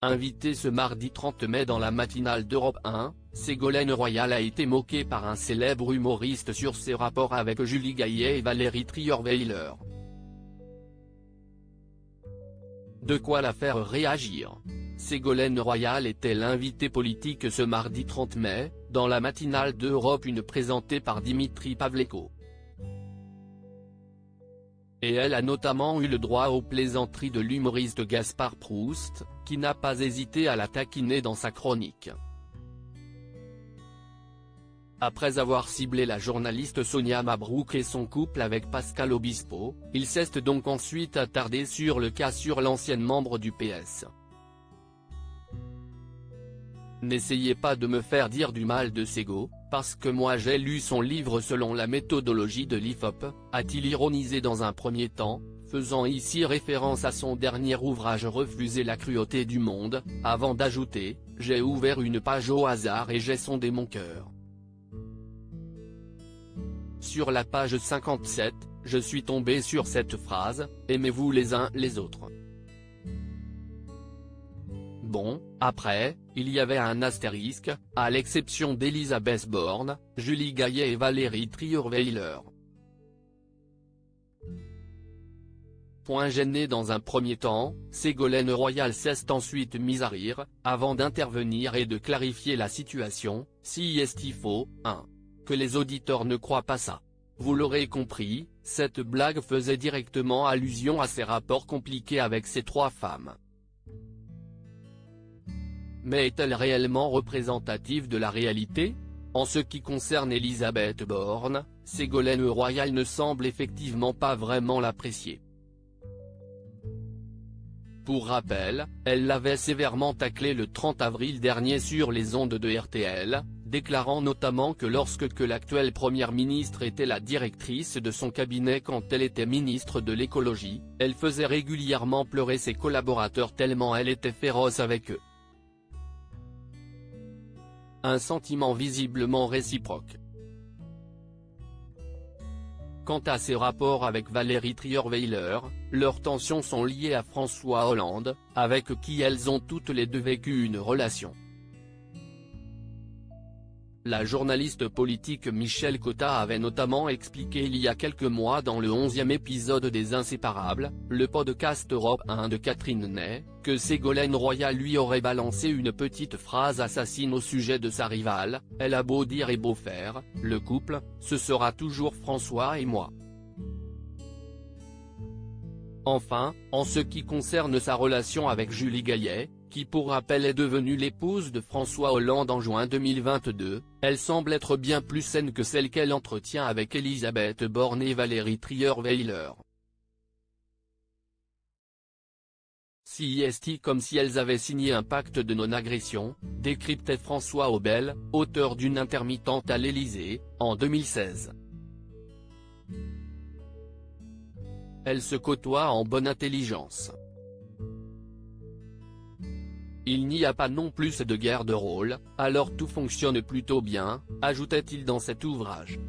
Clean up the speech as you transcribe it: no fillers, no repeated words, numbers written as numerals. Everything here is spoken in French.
Invitée ce mardi 30 mai dans la matinale d'Europe 1, Ségolène Royal a été moquée par un célèbre humoriste sur ses rapports avec Julie Gaillet et Valérie Trierweiler. De quoi la faire réagir. Ségolène Royal était l'invitée politique ce mardi 30 mai, dans la matinale d'Europe 1 présentée par Dimitri Pavlenko. Et elle a notamment eu le droit aux plaisanteries de l'humoriste Gaspard Proust, qui n'a pas hésité à la taquiner dans sa chronique. Après avoir ciblé la journaliste Sonia Mabrouk et son couple avec Pascal Obispo, il s'est donc ensuite attardé sur le cas sur l'ancienne membre du PS. N'essayez pas de me faire dire du mal de Ségo, parce que moi j'ai lu son livre selon la méthodologie de l'IFOP, a-t-il ironisé dans un premier temps, faisant ici référence à son dernier ouvrage Refuser la cruauté du monde, avant d'ajouter « J'ai ouvert une page au hasard et j'ai sondé mon cœur ». Sur la page 57, je suis tombé sur cette phrase « Aimez-vous les uns les autres ». Bon, après, il y avait un astérisque, à l'exception d'Elisabeth Borne, Julie Gaillet et Valérie Trierweiler. Point gêné dans un premier temps, Ségolène Royal s'est ensuite mise à rire, avant d'intervenir et de clarifier la situation, si est-il faux, que les auditeurs ne croient pas ça. Vous l'aurez compris, cette blague faisait directement allusion à ses rapports compliqués avec ces trois femmes. Mais est-elle réellement représentative de la réalité? En ce qui concerne Elisabeth Borne, Ségolène Royal ne semble effectivement pas vraiment l'apprécier. Pour rappel, elle l'avait sévèrement taclé le 30 avril dernier sur les ondes de RTL, déclarant notamment que lorsque l'actuelle première ministre était la directrice de son cabinet quand elle était ministre de l'écologie, elle faisait régulièrement pleurer ses collaborateurs tellement elle était féroce avec eux. Un sentiment visiblement réciproque. Quant à ses rapports avec Valérie Trierweiler, leurs tensions sont liées à François Hollande, avec qui elles ont toutes les deux vécu une relation. La journaliste politique Michel Cotta avait notamment expliqué il y a quelques mois dans le 11e épisode des Inséparables, le podcast Europe 1 de Catherine Ney, que Ségolène Royal lui aurait balancé une petite phrase assassine au sujet de sa rivale, « Elle a beau dire et beau faire, le couple, ce sera toujours François et moi ». Enfin, en ce qui concerne sa relation avec Julie Gaillet, qui pour rappel est devenue l'épouse de François Hollande en juin 2022, elle semble être bien plus saine que celle qu'elle entretient avec Elisabeth Borne et Valérie Trierweiler. Si est comme si elles avaient signé un pacte de non-agression, décryptait François Obel, auteur d'une intermittente à l'Élysée, en 2016. Elles se côtoient en bonne intelligence. Il n'y a pas non plus de guerre de rôle, alors tout fonctionne plutôt bien, ajoutait-il dans cet ouvrage.